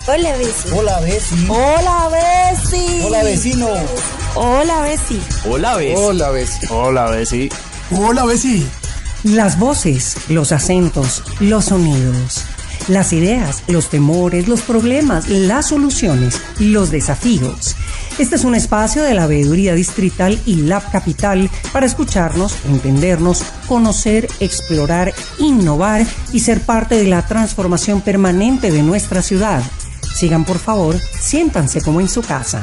Hola, Besi. Hola, Besi. Hola, Besi. Hola, vecino. Hola, Besi. Hola, Besi. Hola, Besi. Hola, Besi. Hola, Besi. Las voces, los acentos, los sonidos, las ideas, los temores, los problemas, las soluciones, los desafíos. Este es un espacio de la Veeduría Distrital y Lab Capital para escucharnos, entendernos, conocer, explorar, innovar y ser parte de la transformación permanente de nuestra ciudad. Sigan, por favor, siéntanse como en su casa.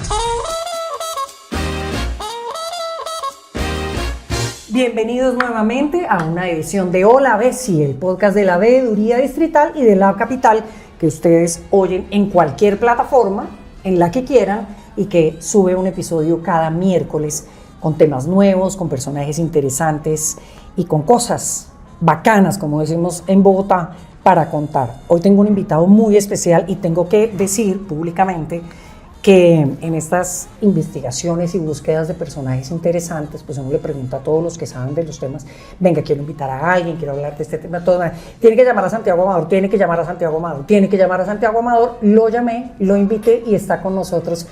Bienvenidos nuevamente a una edición de Hola Besi, el podcast de la Veeduría Distrital y de Lab Capital que ustedes oyen en cualquier plataforma, en la que quieran, y que sube un episodio cada miércoles con temas nuevos, con personajes interesantes y con cosas bacanas, como decimos en Bogotá, para contar. Hoy tengo un invitado muy especial y tengo que decir públicamente que en estas investigaciones y búsquedas de personajes interesantes, pues uno le pregunta a todos los que saben de los temas, venga, quiero invitar a alguien, quiero hablar de este tema, todo, tiene que llamar a Santiago Amador, tiene que llamar a Santiago Amador, tiene que llamar a Santiago Amador. Lo llamé, lo invité y está con nosotros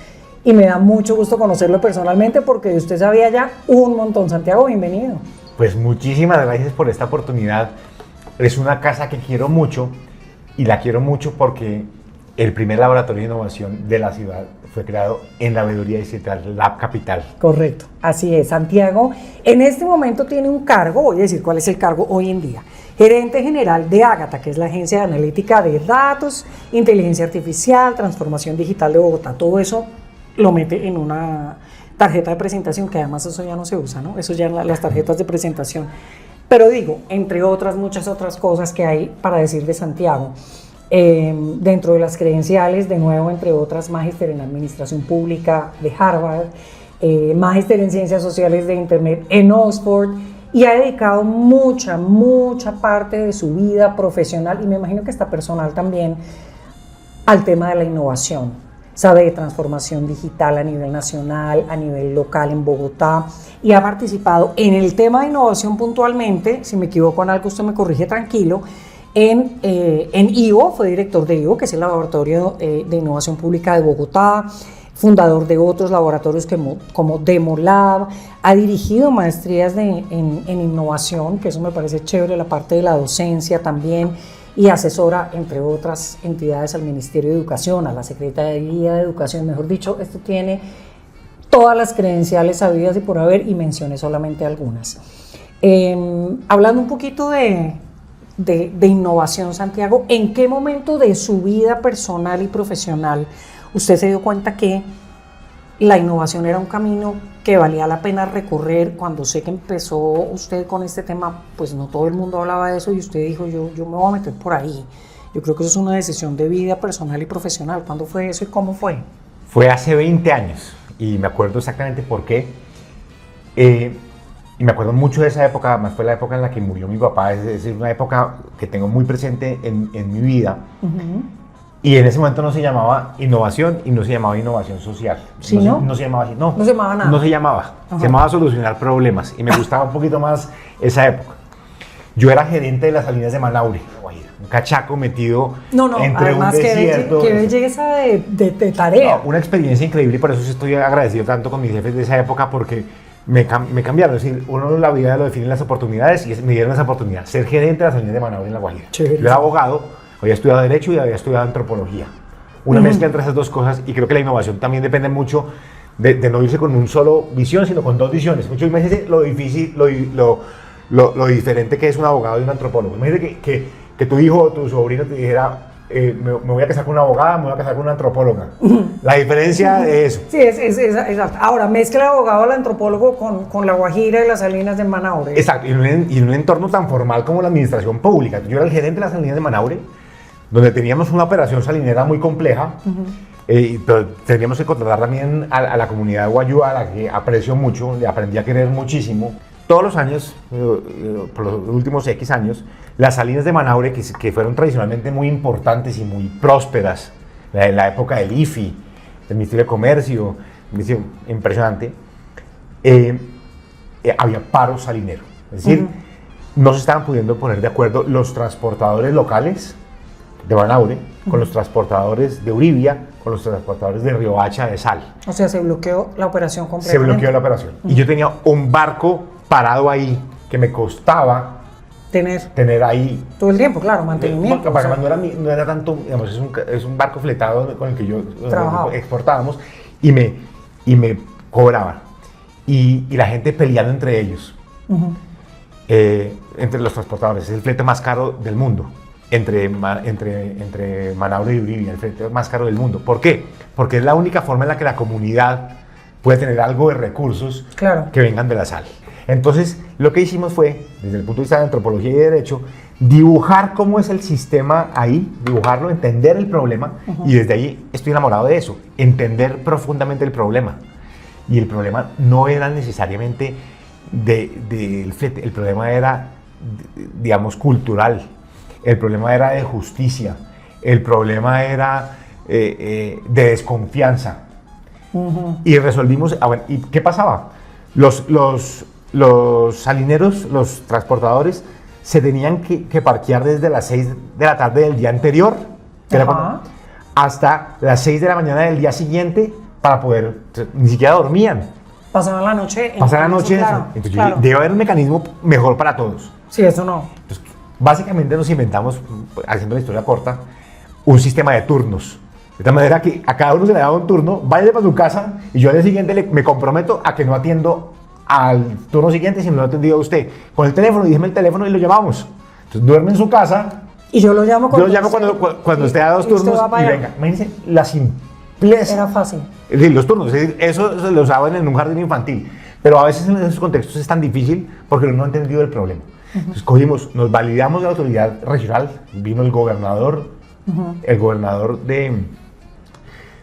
y me da mucho gusto conocerlo personalmente porque de usted sabía ya un montón. Santiago, bienvenido. Pues muchísimas gracias por esta oportunidad. Es una casa que quiero mucho y la quiero mucho porque el primer laboratorio de innovación de la ciudad fue creado en la Veeduría Distrital Lab Capital. Correcto, así es. Santiago en este momento tiene un cargo, voy a decir cuál es el cargo hoy en día. Gerente general de Ágata, que es la agencia de analítica de datos, inteligencia artificial, transformación digital de Bogotá. Todo eso lo mete en una tarjeta de presentación, que además eso ya no se usa, ¿no? Eso ya las tarjetas de presentación. Pero digo, entre otras, muchas otras cosas que hay para decir de Santiago. Dentro de las credenciales, de nuevo, entre otras, magíster en Administración Pública de Harvard, magíster en Ciencias Sociales de Internet en Oxford, y ha dedicado mucha parte de su vida profesional, y me imagino que esta personal también, al tema de la innovación. Sabe de transformación digital a nivel nacional, a nivel local en Bogotá, y ha participado en el tema de innovación puntualmente. Si me equivoco en algo, usted me corrige tranquilo. En IVO, fue director de IVO, que es el Laboratorio de Innovación Pública de Bogotá, fundador de otros laboratorios como DemoLab, ha dirigido maestrías en innovación, que eso me parece chévere, la parte de la docencia también, y asesora, entre otras entidades, al Ministerio de Educación, a la Secretaría de Educación. Mejor dicho, esto tiene todas las credenciales habidas y por haber, y mencioné solamente algunas. Hablando un poquito de innovación, Santiago, ¿en qué momento de su vida personal y profesional usted se dio cuenta que la innovación era un camino que valía la pena recorrer? Cuando sé que empezó usted con este tema, pues no todo el mundo hablaba de eso y usted dijo, yo me voy a meter por ahí. Yo creo que eso es una decisión de vida personal y profesional. ¿Cuándo fue eso y cómo fue? Fue hace 20 años y me acuerdo exactamente por qué. Y me acuerdo mucho de esa época, además fue la época en la que murió mi papá, es decir, una época que tengo muy presente en mi vida. Uh-huh. Y en ese momento no se llamaba innovación y no se llamaba innovación social. ¿Sí, no se llamaba así, no. No se llamaba nada. No se llamaba, uh-huh. Se llamaba solucionar problemas y me gustaba un poquito más esa época. Yo era gerente de las salinas de Manaure, un cachaco metido entre un desierto. Qué belleza de tarea. Una experiencia increíble y por eso estoy agradecido tanto con mis jefes de esa época porque me cambiaron. Es decir, uno en la vida lo define las oportunidades y me dieron esa oportunidad, ser gerente de las salinas de Manaure en La Guajira. Chévere. Yo era abogado, había estudiado Derecho y había estudiado Antropología. Una mezcla entre esas dos cosas, y creo que la innovación también depende mucho de no irse con un solo visión, sino con dos visiones. Muchos imagínense lo difícil, lo diferente que es un abogado y un antropólogo. Imagínate que tu hijo o tu sobrino te dijera, me voy a casar con una abogada, me voy a casar con una antropóloga. La diferencia de eso. Sí, es exacto. Ahora, mezcla el abogado al antropólogo con La Guajira y las salinas de Manaure. Exacto, y en un entorno tan formal como la administración pública. Yo era el gerente de las salinas de Manaure, donde teníamos una operación salinera muy compleja, pero teníamos que contratar también a la comunidad de Guayú, a la que aprecio mucho, le aprendí a querer muchísimo. Todos los años, por los últimos X años, las salinas de Manaure, que fueron tradicionalmente muy importantes y muy prósperas, en la época del IFI, del Ministerio de Comercio, impresionante, había paro salinero. Es decir, no se estaban pudiendo poner de acuerdo los transportadores locales de Manaure con los transportadores de Uribia, con los transportadores de Riohacha de sal. O sea, se bloqueó la operación Se completamente. bloqueó la operación. Y yo tenía un barco parado ahí que me costaba tener ahí. Todo el tiempo, claro, mantenimiento. Para no era tanto, digamos, es un barco fletado con el que yo exportábamos y me cobraban. Y la gente peleando entre ellos, entre los transportadores. Es el flete más caro del mundo, entre Manaure y Uribia, el flete más caro del mundo. ¿Por qué? Porque es la única forma en la que la comunidad puede tener algo de recursos que vengan de la sal. Entonces, lo que hicimos fue, desde el punto de vista de antropología y de derecho, dibujar cómo es el sistema ahí, dibujarlo, entender el problema, y desde ahí estoy enamorado de eso, entender profundamente el problema. Y el problema no era necesariamente del flete, el problema era, digamos, cultural, el problema era de justicia, el problema era de desconfianza. Y resolvimos, ¿y qué pasaba? Los salineros, los transportadores, se tenían que parquear desde las 6 de la tarde del día anterior, hasta las 6 de la mañana del día siguiente, para poder, ni siquiera dormían. Pasaban la noche. Claro. Entonces, debe haber un mecanismo mejor para todos. Sí, eso no. Entonces, básicamente nos inventamos, haciendo la historia corta, un sistema de turnos. De tal manera que a cada uno se le daba un turno, vaya para su casa, y yo al día siguiente me comprometo a que no atiendo al turno siguiente si no lo ha atendido a usted. Con el teléfono, déjeme el teléfono y lo llamamos. Entonces duerme en su casa. Y yo lo llamo cuando esté a 2 turnos y venga. Imagínense la simpleza. Era fácil. Es decir, los turnos, es decir, eso se lo usaban en un jardín infantil. Pero a veces en esos contextos es tan difícil porque no han entendido el problema. Entonces cogimos, nos validamos de la autoridad regional, vino el gobernador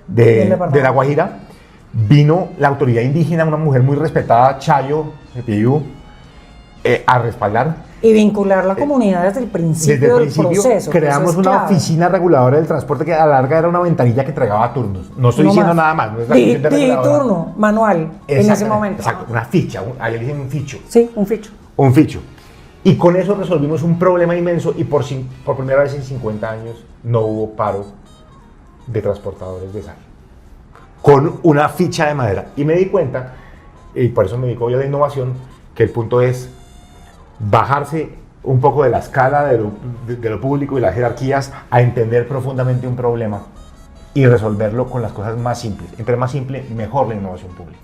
de La Guajira, vino la autoridad indígena, una mujer muy respetada, Chayo, de Pieyú, a respaldar. Y vincular la comunidad desde el principio del proceso. Creamos una oficina reguladora del transporte que a la larga era una ventanilla que entregaba turnos. No estoy diciendo nada más. No es la turno, manual, en ese momento. Exacto, una ficha, ahí le dicen un ficho. Sí, un ficho. Un ficho. Y con eso resolvimos un problema inmenso y por primera vez en 50 años no hubo paro de transportadores de sal. Con una ficha de madera. Y me di cuenta, y por eso me dedico hoy a la innovación, que el punto es bajarse un poco de la escala de lo público y las jerarquías a entender profundamente un problema y resolverlo con las cosas más simples. Entre más simple, mejor la innovación pública.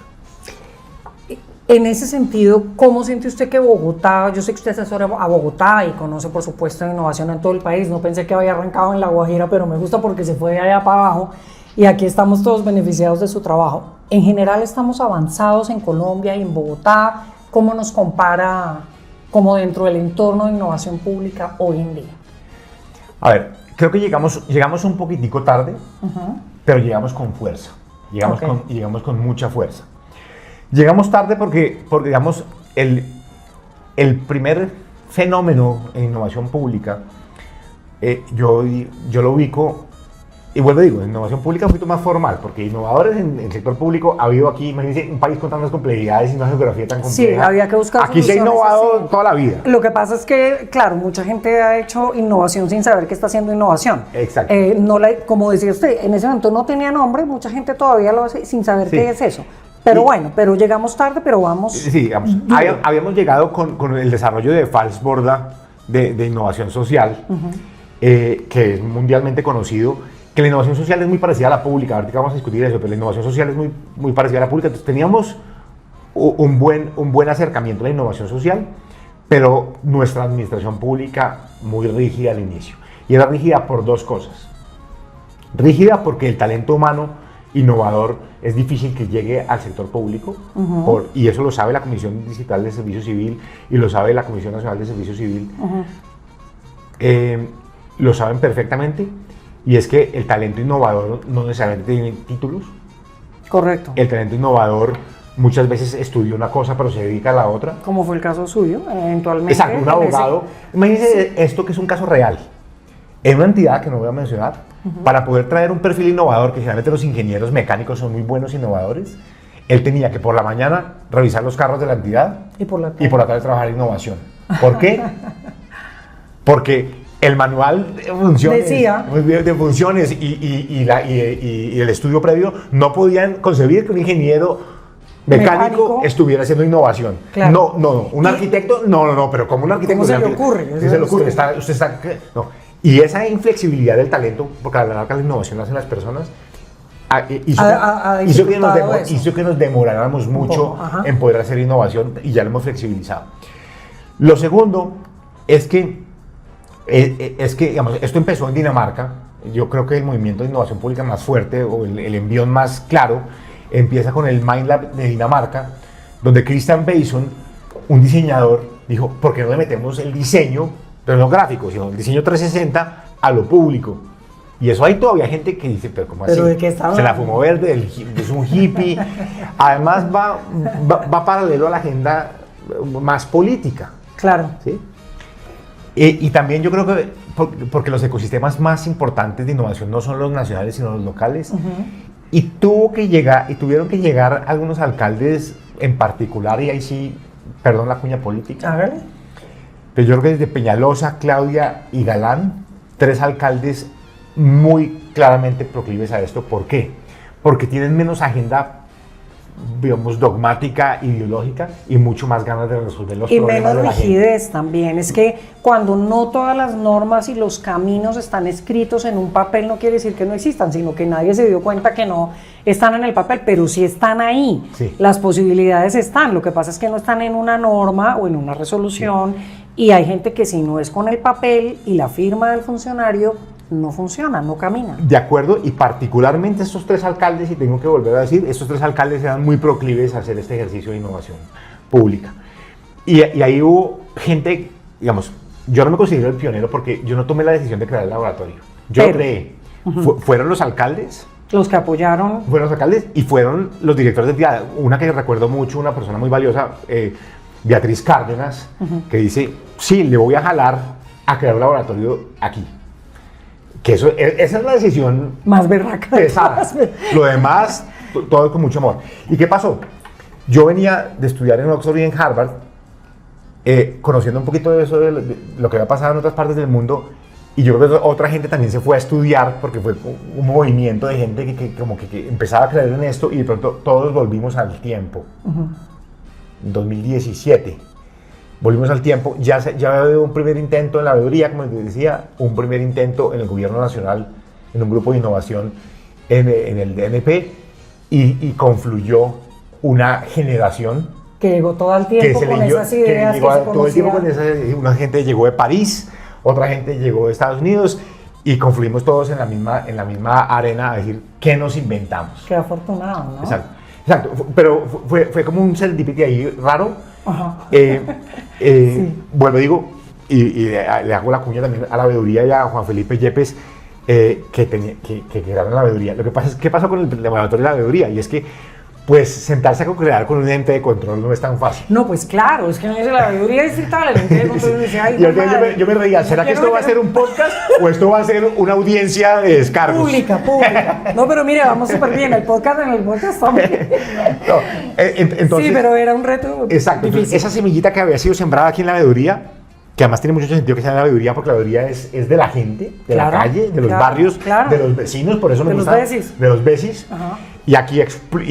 En ese sentido, ¿cómo siente usted que Bogotá, yo sé que usted asesora a Bogotá y conoce por supuesto innovación en todo el país, no pensé que había arrancado en La Guajira, pero me gusta porque se fue de allá para abajo y aquí estamos todos beneficiados de su trabajo. En general estamos avanzados en Colombia y en Bogotá, ¿cómo nos compara como dentro del entorno de innovación pública hoy en día? A ver, creo que llegamos un poquitico tarde, pero llegamos con fuerza, llegamos con mucha fuerza. Llegamos tarde porque digamos, el primer fenómeno en innovación pública, yo lo ubico, y vuelvo a digo, en innovación pública un poquito más formal, porque innovadores en el sector público ha habido aquí, imagínense, un país con tantas complejidades y una geografía tan compleja. Sí, había que buscar aquí se ha innovado toda la vida. Lo que pasa es que, claro, mucha gente ha hecho innovación sin saber que está haciendo innovación. Exacto. Como decía usted, en ese momento no tenía nombre, mucha gente todavía lo hace sin saber qué es eso. Pero bueno, pero llegamos tarde, pero vamos. Sí, digamos, habíamos llegado con el desarrollo de Fals Borda de innovación social, que es mundialmente conocido, que la innovación social es muy parecida a la pública. Ahorita vamos a discutir eso, pero la innovación social es muy parecida a la pública. Entonces teníamos un buen acercamiento a la innovación social, pero nuestra administración pública muy rígida al inicio. Y era rígida por dos cosas. Rígida porque el talento humano innovador es difícil que llegue al sector público, y eso lo sabe la Comisión Distrital de Servicio Civil y lo sabe la Comisión Nacional de Servicio Civil. Lo saben perfectamente, y es que el talento innovador no necesariamente tiene títulos. Correcto. El talento innovador muchas veces estudia una cosa pero se dedica a la otra. Como fue el caso suyo, eventualmente. Exacto, un abogado. Imagínense esto que es un caso real. En una entidad que no voy a mencionar, para poder traer un perfil innovador, que generalmente los ingenieros mecánicos son muy buenos innovadores, él tenía que por la mañana revisar los carros de la entidad y por la tarde trabajar en innovación. ¿Por qué? Porque el manual de funciones, Decía. de funciones y el estudio previo no podían concebir que un ingeniero mecánico estuviera haciendo innovación. Claro. No. Un arquitecto, no, pero como un arquitecto. ¿Cómo se le ocurre? ¿Qué se le ocurre? No. Y esa inflexibilidad del talento, porque a la larga la innovación la hacen las personas, hizo que nos demoráramos mucho en poder hacer innovación y ya lo hemos flexibilizado. Lo segundo es que digamos, esto empezó en Dinamarca. Yo creo que el movimiento de innovación pública más fuerte o el envión más claro empieza con el MindLab de Dinamarca, donde Christian Bason, un diseñador, dijo, ¿por qué no le metemos el diseño, pero no gráfico, sino el diseño 360 a lo público? Y eso hay todavía gente que dice, pero ¿cómo así? ¿Pero de qué está hablando? Se la fumó verde, es un hippie. Además va paralelo a la agenda más política. Claro. ¿Sí? Y también yo creo que porque los ecosistemas más importantes de innovación no son los nacionales, sino los locales. Y tuvieron que llegar algunos alcaldes en particular, y ahí sí, perdón la cuña política. A ver. Pero yo creo que desde Peñalosa, Claudia y Galán, 3 alcaldes muy claramente proclives a esto. ¿Por qué? Porque tienen menos agenda, digamos, dogmática, ideológica y mucho más ganas de resolver los problemas y menos de la rigidez gente. también. Es que cuando no todas las normas y los caminos están escritos en un papel, no quiere decir que no existan, sino que nadie se dio cuenta que no están en el papel, pero sí están ahí. Sí. Las posibilidades están. Lo que pasa es que no están en una norma o en una resolución, y hay gente que si no es con el papel y la firma del funcionario, no funciona, no camina. De acuerdo, y particularmente estos 3 alcaldes, y tengo que volver a decir, estos 3 alcaldes eran muy proclives a hacer este ejercicio de innovación pública. Y ahí hubo gente, digamos, yo no me considero el pionero porque yo no tomé la decisión de crear el laboratorio. Yo lo creé. Fueron los alcaldes. Los que apoyaron. Fueron los alcaldes y fueron los directores de entidad. Una que recuerdo mucho, una persona muy valiosa, Beatriz Cárdenas, que dice, sí, le voy a jalar a crear un laboratorio aquí. Que esa es la decisión más berraca. Pesada. Lo demás, todo con mucho amor. ¿Y qué pasó? Yo venía de estudiar en Oxford y en Harvard, conociendo un poquito de eso, de lo que había pasado en otras partes del mundo, y yo creo que otra gente también se fue a estudiar, porque fue un movimiento de gente que empezaba a creer en esto, y de pronto todos volvimos al tiempo. En 2017. Volvimos al tiempo, ya había un primer intento en la veeduría, como les decía, un primer intento en el gobierno nacional, en un grupo de innovación en el DNP, y confluyó una generación que llegó todo el tiempo con esas ideas que se todo el tiempo con una gente llegó de París, otra gente llegó de Estados Unidos, y confluimos todos en la misma arena a decir, ¿qué nos inventamos? Qué afortunado, ¿no? Exacto, pero fue como un serendipity ahí raro. Sí. Bueno, digo, y le hago la cuña también a la veeduría y a Juan Felipe Yepes, que crearon la veeduría. Lo que pasa es, ¿qué pasó con el laboratorio de la veeduría? Y es que, pues, sentarse a co-crear con un ente de control no es tan fácil. No, pues claro, es que no es la veeduría distrital, el ente de control dice, ay, yo me reía, ¿será que esto va a ser un podcast o esto va a ser una audiencia de descargos? Pública. No, pero mire, vamos súper bien, el podcast también. No, entonces, sí, pero era un reto exacto, difícil. Esa semillita que había sido sembrada aquí en la veeduría, que además tiene mucho sentido que sea en la veeduría, porque la veeduría es de la gente, de la calle, de los barrios, de los vecinos, por eso me gusta. De los besis. Y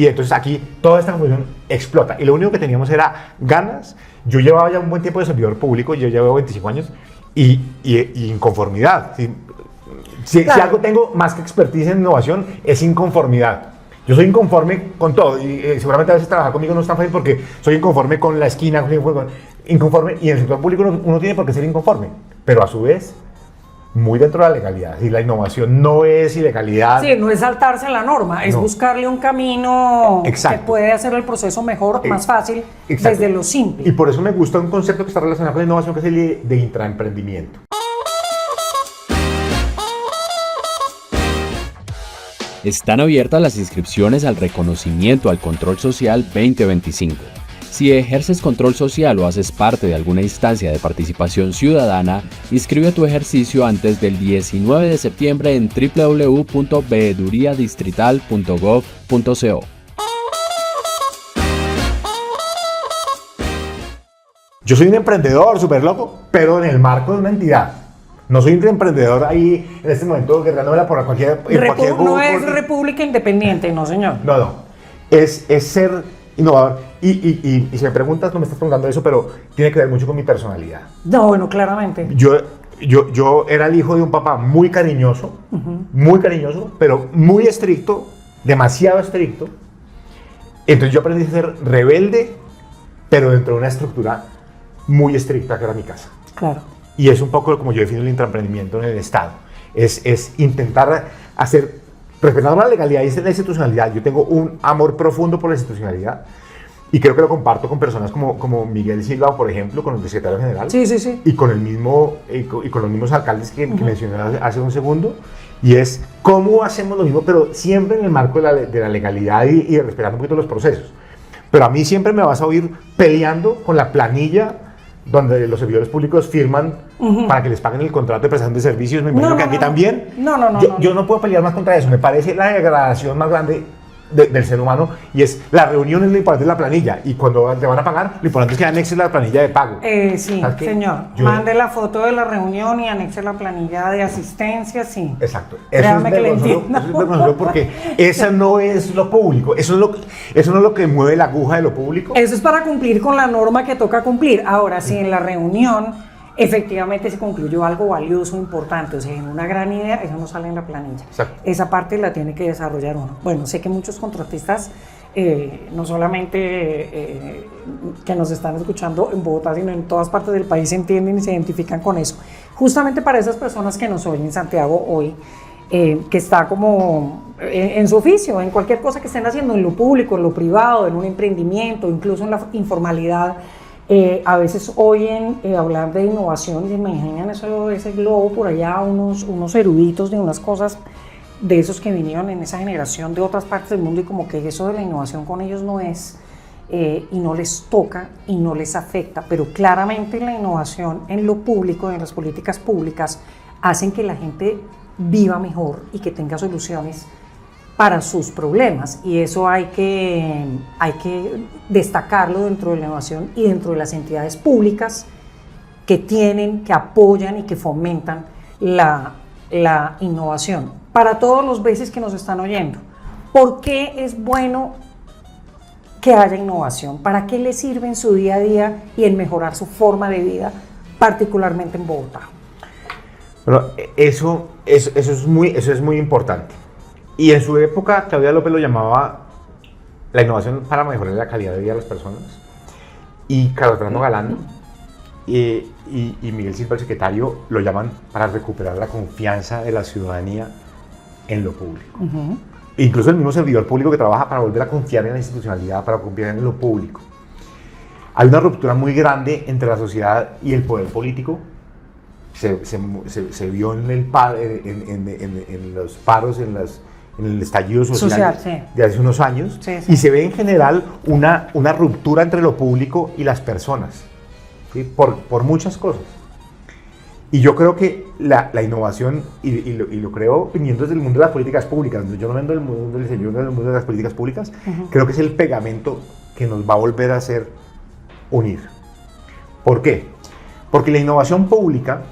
entonces aquí toda esta confusión explota. Y lo único que teníamos era ganas. Yo llevaba ya un buen tiempo de servidor público, yo llevo 25 años, y inconformidad. Si algo tengo más que expertise en innovación, es inconformidad. Yo soy inconforme con todo, y seguramente a veces trabajar conmigo no es tan fácil porque soy inconforme con la esquina, inconforme, y en el sector público uno tiene por qué ser inconforme, pero a su vez muy dentro de la legalidad. Y la innovación no es ilegalidad. Sí, no es saltarse la norma, es buscarle un camino que puede hacer el proceso mejor, más fácil, desde lo simple. Y por eso me gusta un concepto que está relacionado con la innovación, que es el de intraemprendimiento. Están abiertas las inscripciones al reconocimiento al Control Social 2025. Si ejerces control social o haces parte de alguna instancia de participación ciudadana, inscribe tu ejercicio antes del 19 de septiembre en www.veeduriadistrital.gov.co. Yo soy un emprendedor súper loco, pero en el marco de una entidad. No soy un emprendedor ahí en este momento guerreándomela por cualquier no es República Independiente, no señor. No. Es ser innovador. Y si me preguntas, no me estás preguntando eso, pero tiene que ver mucho con mi personalidad. No, bueno, claramente. Yo era el hijo de un papá muy cariñoso, pero muy estricto, demasiado estricto. Entonces yo aprendí a ser rebelde, pero dentro de una estructura muy estricta que era mi casa. Claro. Y es un poco como yo defino el intraemprendimiento en el Estado. Es intentar respetando la legalidad y la institucionalidad. Yo tengo un amor profundo por la institucionalidad y creo que lo comparto con personas como Miguel Silva, por ejemplo, con el secretario general. Sí. Y con los mismos alcaldes que mencioné hace un segundo. Y es cómo hacemos lo mismo, pero siempre en el marco de la legalidad y respetando un poquito los procesos. Pero a mí siempre me vas a oír peleando con la planilla donde los servidores públicos firman para que les paguen el contrato de prestación de servicios. Me imagino que aquí también. Yo no puedo pelear más contra eso. Me parece la degradación más grande del ser humano, y es la reunión es lo importante de la planilla, y cuando te van a pagar, lo importante es que anexe la planilla de pago. Sí, señor. Mande la foto de la reunión y anexe la planilla de asistencia, sí. Exacto. Eso es vergonzoso porque eso no es lo público. Eso no es lo que mueve la aguja de lo público. Eso es para cumplir con la norma que toca cumplir. Ahora, si en la reunión efectivamente se concluyó algo valioso, importante, o sea, en una gran idea, eso no sale en la planilla. Exacto. Esa parte la tiene que desarrollar uno. Bueno, sé que muchos contratistas, no solamente que nos están escuchando en Bogotá, sino en todas partes del país, entienden y se identifican con eso. Justamente para esas personas que nos oyen, Santiago, hoy, que está como en su oficio, en cualquier cosa que estén haciendo, en lo público, en lo privado, en un emprendimiento, incluso en la informalidad, a veces oyen hablar de innovación y se imaginan ese globo por allá, unos eruditos de unas cosas de esos que vinieron en esa generación de otras partes del mundo, y como que eso de la innovación con ellos no es, y no les toca y no les afecta, pero claramente la innovación en lo público, en las políticas públicas, hacen que la gente viva mejor y que tenga soluciones para sus problemas, y eso hay que destacarlo dentro de la innovación y dentro de las entidades públicas que tienen, que apoyan y que fomentan la innovación. Para todos los veces que nos están oyendo, ¿por qué es bueno que haya innovación? ¿Para qué le sirve en su día a día y en mejorar su forma de vida, particularmente en Bogotá? Bueno, eso es muy importante. Y en su época, Claudia López lo llamaba la innovación para mejorar la calidad de vida de las personas. Y Carlos Fernando Galán y Miguel Silva, el secretario, lo llaman para recuperar la confianza de la ciudadanía en lo público. Incluso el mismo servidor público que trabaja para volver a confiar en la institucionalidad, para confiar en lo público. Hay una ruptura muy grande entre la sociedad y el poder político. Se vio en los paros, en el estallido social de hace unos años, y se ve en general una ruptura entre lo público y las personas, ¿sí? por muchas cosas. Y yo creo que la innovación, y lo creo viniendo desde el mundo de las políticas públicas, yo no vengo del mundo del diseño, del mundo de las políticas públicas, creo que es el pegamento que nos va a volver a hacer unir. ¿Por qué? Porque la innovación pública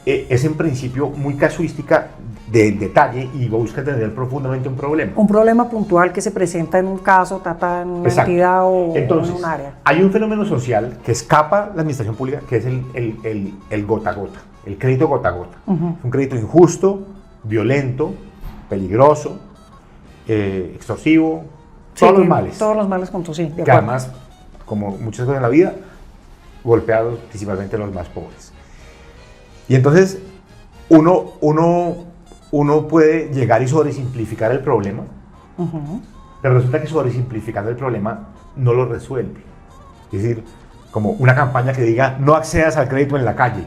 es en principio muy casuística del detalle y busca entender profundamente un problema. Un problema puntual que se presenta en un caso, en una entidad o entonces, en un área. Hay un fenómeno social que escapa la administración pública, que es el gota a gota, el crédito gota a gota. Es un crédito injusto, violento, peligroso, extorsivo, todos los males. Todos los males juntos, sí. Que además, como muchas cosas en la vida, golpeados principalmente los más pobres. Y entonces uno puede llegar y sobresimplificar el problema, pero resulta que sobresimplificando el problema no lo resuelve. Es decir, como una campaña que diga no accedas al crédito en la calle.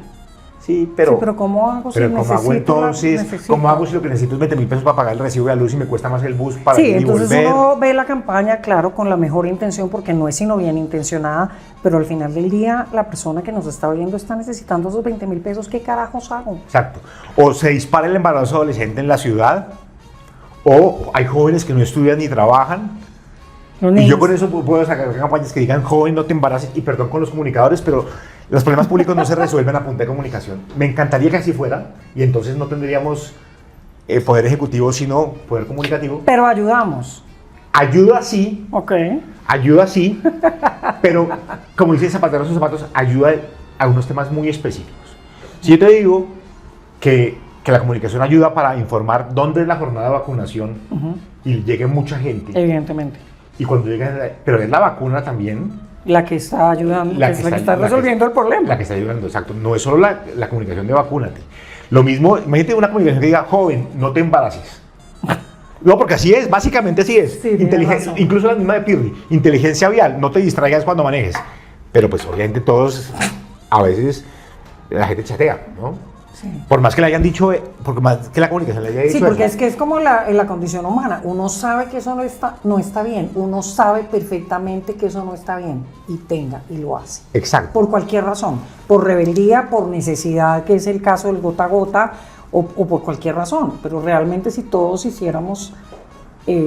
Sí, pero ¿cómo hago si ¿cómo hago si lo que necesito es 20.000 pesos para pagar el recibo de la luz y me cuesta más el bus para ir y volver? Sí, entonces uno ve la campaña, claro, con la mejor intención, porque no es sino bien intencionada, pero al final del día la persona que nos está oyendo está necesitando esos 20.000 pesos, ¿qué carajos hago? Exacto. O se dispara el embarazo adolescente en la ciudad, o hay jóvenes que no estudian ni trabajan. Y yo con eso puedo sacar campañas que digan joven no te embaraces, y perdón con los comunicadores, pero Los problemas públicos no se resuelven a punta de comunicación. Me encantaría que así fuera y entonces no tendríamos poder ejecutivo sino poder comunicativo. Pero ayudamos. Ayuda sí. Ok. Ayuda sí, pero como dice Zapatero a sus zapatos, ayuda a unos temas muy específicos. Si yo te digo que la comunicación ayuda para informar dónde es la jornada de vacunación y llegue mucha gente. Evidentemente. Y cuando llegue, pero es la vacuna también. La que está ayudando, la que está resolviendo el problema. La que está ayudando, exacto. No es solo la comunicación de vacúnate. Lo mismo, imagínate una comunicación que diga, joven, no te embaraces. No, porque así es, básicamente así es. Sí, incluso la misma de Pirri, inteligencia vial, no te distraigas cuando manejes. Pero pues obviamente todos, a veces, la gente chatea, ¿no? Sí. Por más que le hayan dicho, por más que la comunicación le haya dicho. Sí, porque eso. es que es como la condición humana. Uno sabe que eso no está bien. Uno sabe perfectamente que eso no está bien. Y lo hace. Exacto. Por cualquier razón. Por rebeldía, por necesidad, que es el caso del gota a gota, o por cualquier razón. Pero realmente si todos hiciéramos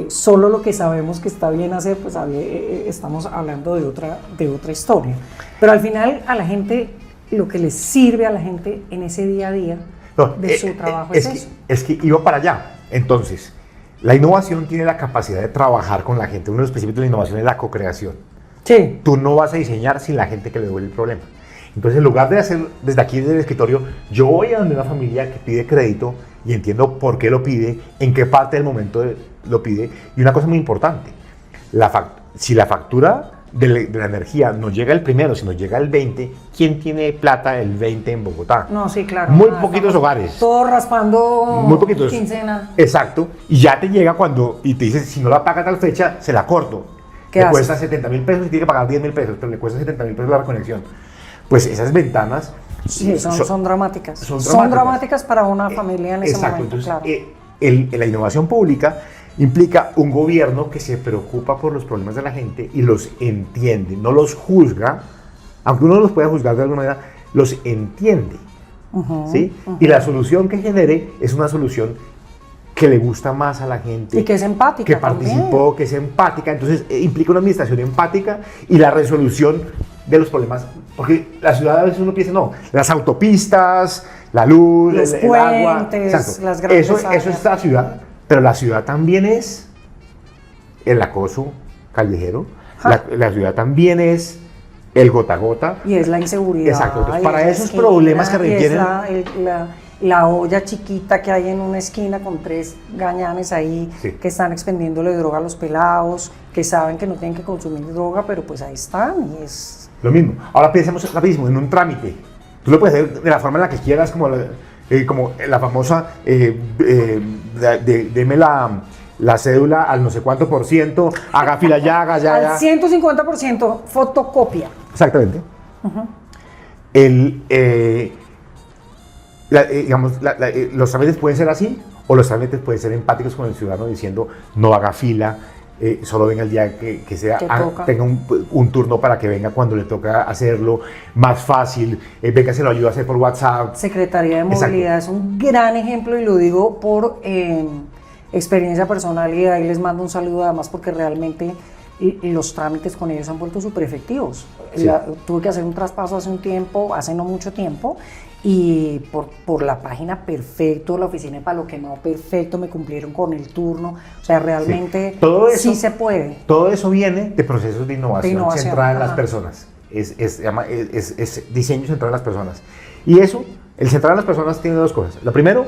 solo lo que sabemos que está bien hacer, pues estamos hablando de otra historia. Pero al final a la gente, lo que les sirve a la gente en ese día a día de su trabajo es eso. Es que iba para allá. Entonces, la innovación tiene la capacidad de trabajar con la gente. Uno de los principios de la innovación es la co-creación. Sí. Tú no vas a diseñar sin la gente que le duele el problema. Entonces, en lugar de hacer desde aquí, desde el escritorio, yo voy a donde una familia que pide crédito y entiendo por qué lo pide, en qué parte del momento lo pide. Y una cosa muy importante, si la factura de la energía nos llega el primero, si nos llega el 20, ¿quién tiene plata el 20 en Bogotá? No, sí, claro. Muy poquitos hogares. Todos raspando muy poquitos. Quincena. Exacto. Y ya te llega y te dice, si no la paga a tal fecha, se la corto. ¿Qué le haces? cuesta 70.000 pesos y tiene que pagar 10.000 pesos, pero le cuesta 70.000 pesos la reconexión. Pues esas ventanas sí, son dramáticas. Son dramáticas para una familia en ese exacto, momento. Entonces, claro. La innovación pública implica un gobierno que se preocupa por los problemas de la gente y los entiende, no los juzga, aunque uno los pueda juzgar de alguna manera, los entiende. ¿Sí? Y la solución que genere es una solución que le gusta más a la gente. Y que es empática. Que participó, que es empática. Entonces implica una administración empática y la resolución de los problemas. Porque la ciudad a veces uno piensa, no, las autopistas, la luz, los el agua. puentes, las grandes eso es la ciudad. Pero la ciudad también es el acoso callejero. La ciudad también es el gota a gota. Y es la inseguridad. Exacto. Entonces, para esos problemas que requieren. La olla chiquita que hay en una esquina con 3 gañanes ahí que están expendiéndole droga a los pelados, que saben que no tienen que consumir droga, pero pues ahí están y es... Lo mismo. Ahora pensemos rapidísimo en un trámite. Tú lo puedes hacer de la forma en la que quieras, como la famosa, deme la cédula al no sé cuánto por ciento, haga fila ya, haga ya. Al 150% fotocopia. Exactamente. Los trámites pueden ser así, o los trámites pueden ser empáticos con el ciudadano diciendo no haga fila, solo venga el día que tenga un turno para que venga cuando le toca hacerlo, más fácil, venga se lo ayuda a hacer por WhatsApp. Secretaría de Movilidad es un gran ejemplo y lo digo por experiencia personal y ahí les mando un saludo además porque realmente los trámites con ellos han vuelto súper efectivos. Sí. Tuve que hacer un traspaso hace no mucho tiempo y por la página perfecto, la oficina de Palo Quemado perfecto, me cumplieron con el turno, o sea, realmente sí se puede. Todo eso viene de procesos de innovación centrada en las personas, es diseño centrado en las personas. Y eso, el centrado en las personas tiene 2 cosas. Lo primero,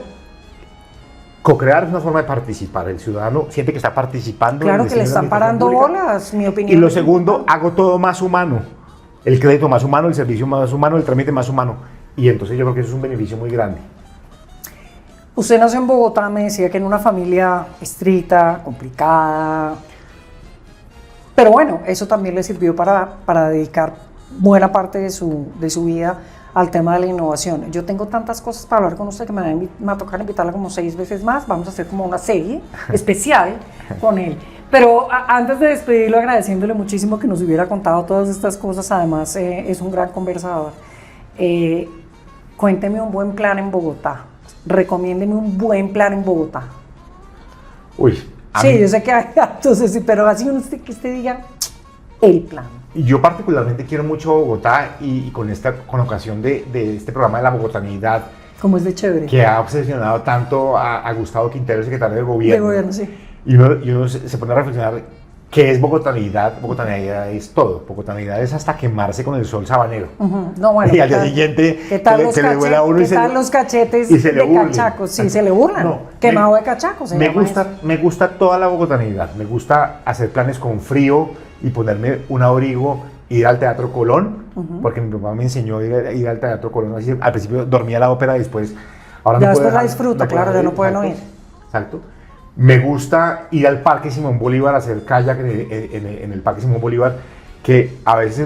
co-crear es una forma de participar, el ciudadano siente que está participando. Claro que le están parando bolas, mi opinión. Y lo segundo, hago todo más humano, el crédito más humano, el servicio más humano, el trámite más humano. Y entonces yo creo que eso es un beneficio muy grande. Usted nació en Bogotá, me decía que en una familia estricta, complicada, pero bueno, eso también le sirvió para dedicar buena parte de su vida al tema de la innovación. Yo tengo tantas cosas para hablar con usted que me va a tocar invitarla como 6 veces más, vamos a hacer como una serie especial con él. Pero antes de despedirlo, agradeciéndole muchísimo que nos hubiera contado todas estas cosas, además es un gran conversador. Cuénteme un buen plan en Bogotá. Recomiéndeme un buen plan en Bogotá. Uy. Sí, yo sé que hay entonces, pero así que usted diga el plan. yo particularmente quiero mucho Bogotá y con ocasión de este programa de la bogotanidad, como es de chévere, que ha obsesionado tanto a Gustavo Quintero, el secretario de gobierno. De gobierno, sí. Y uno se pone a reflexionar qué es bogotanidad. Bogotanidad es todo. Bogotanidad es hasta quemarse con el sol sabanero. No, bueno, y al día siguiente ¿qué tal los cachetes y se le de cachacos? Sí, se le burlan. No, Quemado de cachacos. Me gusta toda la bogotanidad. Me gusta hacer planes con frío y ponerme un abrigo, ir al Teatro Colón, porque mi papá me enseñó a ir al Teatro Colón. Así, al principio dormía la ópera y después... Ahora ya no después la disfruto, claro, ya no pueden oír. Exacto. Me gusta ir al Parque Simón Bolívar a hacer kayak en el Parque Simón Bolívar, que a veces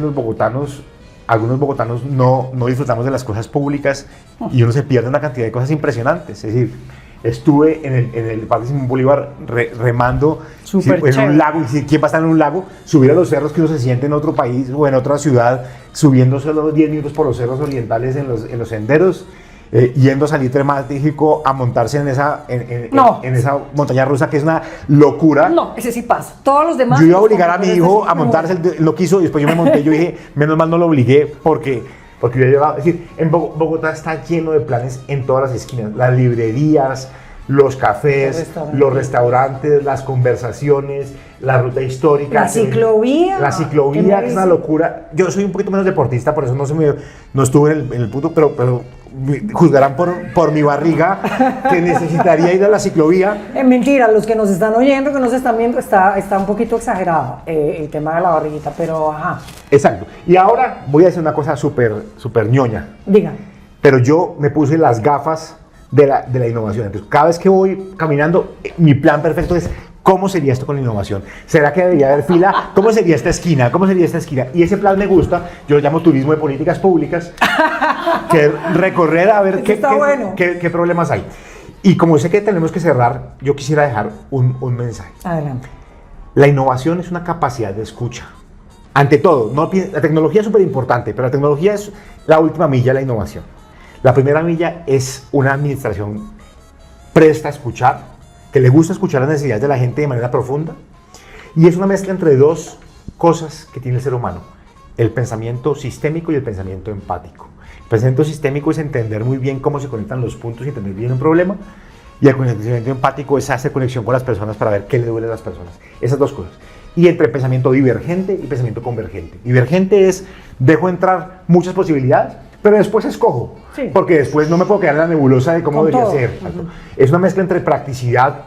algunos bogotanos no disfrutamos de las cosas públicas y uno se pierde una cantidad de cosas impresionantes. Es decir, estuve en el Parque Simón Bolívar remando en un lago, y ¿quién va a estar en un lago? Subir a los cerros que uno se siente en otro país o en otra ciudad, subiendo solo 10 minutos por los cerros orientales en los senderos. Yendo a Salitre Mágico a montarse en esa montaña rusa, que es una locura. No, ese sí pasa. Todos los demás. Yo iba a obligar a mi hijo a montarse, él lo quiso y después yo me monté. Yo dije, menos mal no lo obligué porque yo llevaba. Es decir, en Bogotá está lleno de planes en todas las esquinas: las librerías, los cafés, los restaurantes, las conversaciones, la ruta histórica, la ciclovía. La ciclovía, que es una locura. Yo soy un poquito menos deportista, por eso no estuve en el punto, pero juzgarán por mi barriga que necesitaría ir a la ciclovía. Mentira, los que nos están oyendo, que nos están viendo, está un poquito exagerado el tema de la barriguita, pero ajá. Exacto. Y ahora voy a decir una cosa súper ñoña. Diga. Pero yo me puse las gafas de la innovación. Entonces, cada vez que voy caminando, mi plan perfecto es: ¿cómo sería esto con la innovación? ¿Será que debería haber fila? ¿Cómo sería esta esquina? ¿Cómo sería esta esquina? Y ese plan me gusta. Yo lo llamo turismo de políticas públicas. Que recorrer a ver qué problemas hay. Y como sé que tenemos que cerrar, yo quisiera dejar un mensaje. Adelante. La innovación es una capacidad de escucha. Ante todo, la tecnología es súper importante, pero la tecnología es la última milla de la innovación. La primera milla es una administración presta a escuchar, que le gusta escuchar las necesidades de la gente de manera profunda, y es una mezcla entre dos cosas que tiene el ser humano: el pensamiento sistémico y el pensamiento empático. El pensamiento sistémico es entender muy bien cómo se conectan los puntos y entender bien un problema, y el pensamiento empático es hacer conexión con las personas para ver qué le duele a las personas. Esas dos cosas. Y entre pensamiento divergente y pensamiento convergente. Divergente es: dejo entrar muchas posibilidades, pero después escojo, porque después no me puedo quedar en la nebulosa de cómo debería ser. Es una mezcla entre practicidad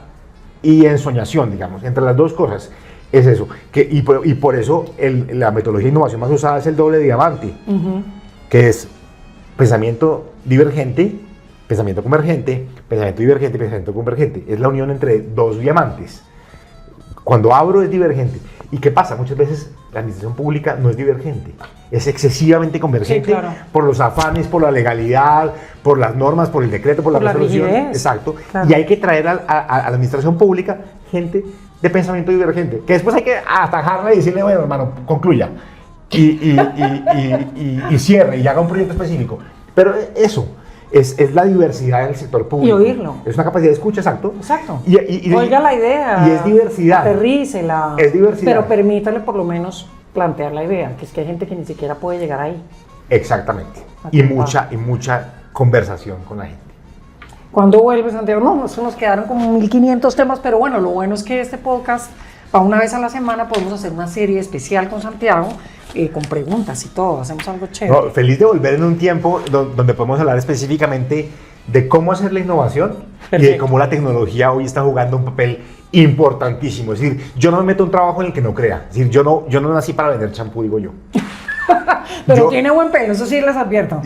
y ensoñación, digamos, entre las dos cosas. Es eso, y por eso la metodología de innovación más usada es el doble diamante, que es pensamiento divergente, pensamiento convergente, pensamiento divergente, pensamiento convergente. Es la unión entre dos diamantes. Cuando abro es divergente. ¿Y qué pasa? Muchas veces la administración pública no es divergente, es excesivamente convergente, por los afanes, por la legalidad, por las normas, por el decreto, por la resolución. Exacto. Claro. Y hay que traer a la administración pública gente de pensamiento divergente, que después hay que atajarla y decirle: bueno, hermano, concluya y cierre y haga un proyecto específico. Pero eso es la diversidad del sector público. Y oírlo. Es una capacidad de escucha, exacto. Oiga la idea. Y es diversidad. Aterrícela. Es diversidad. Pero permítale por lo menos plantear la idea, que es que hay gente que ni siquiera puede llegar ahí. Exactamente. Y mucha conversación con la gente. ¿Cuándo vuelve, Santiago? No, nos quedaron como 1500 temas, pero bueno, lo bueno es que este podcast va una vez a la semana. Podemos hacer una serie especial con Santiago, con preguntas y todo, hacemos algo chévere. No, feliz de volver en un tiempo donde podemos hablar específicamente de cómo hacer la innovación. Perfecto. Y de cómo la tecnología hoy está jugando un papel importantísimo. Es decir, yo no me meto en un trabajo en el que no crea. Es decir, yo no nací para vender champú, digo yo. Pero tiene buen pelo, eso sí les advierto.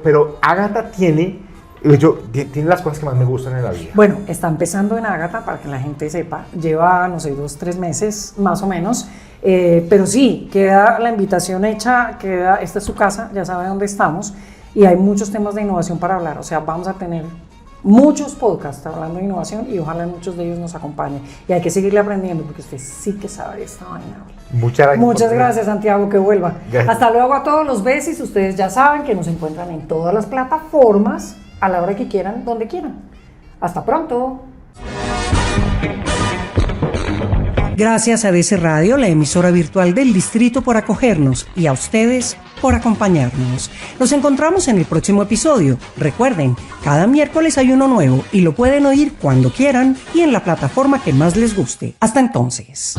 Pero Ágata tiene las cosas que más me gustan en la vida. Bueno, está empezando en Ágata, para que la gente sepa. Lleva, no sé, 2-3 meses más o menos. Pero sí, queda la invitación hecha, esta es su casa, ya sabe dónde estamos. Y hay muchos temas de innovación para hablar. O sea, vamos a tener muchos podcasts hablando de innovación y ojalá muchos de ellos nos acompañen. Y hay que seguirle aprendiendo porque usted sí que sabe esta vaina. Muchas gracias, Santiago, que vuelva. Gracias. Hasta luego a todos los besis. Ustedes ya saben que nos encuentran en todas las plataformas a la hora que quieran, donde quieran. Hasta pronto. Gracias a ABC Radio, la emisora virtual del distrito, por acogernos y a ustedes por acompañarnos. Nos encontramos en el próximo episodio. Recuerden, cada miércoles hay uno nuevo y lo pueden oír cuando quieran y en la plataforma que más les guste. Hasta entonces.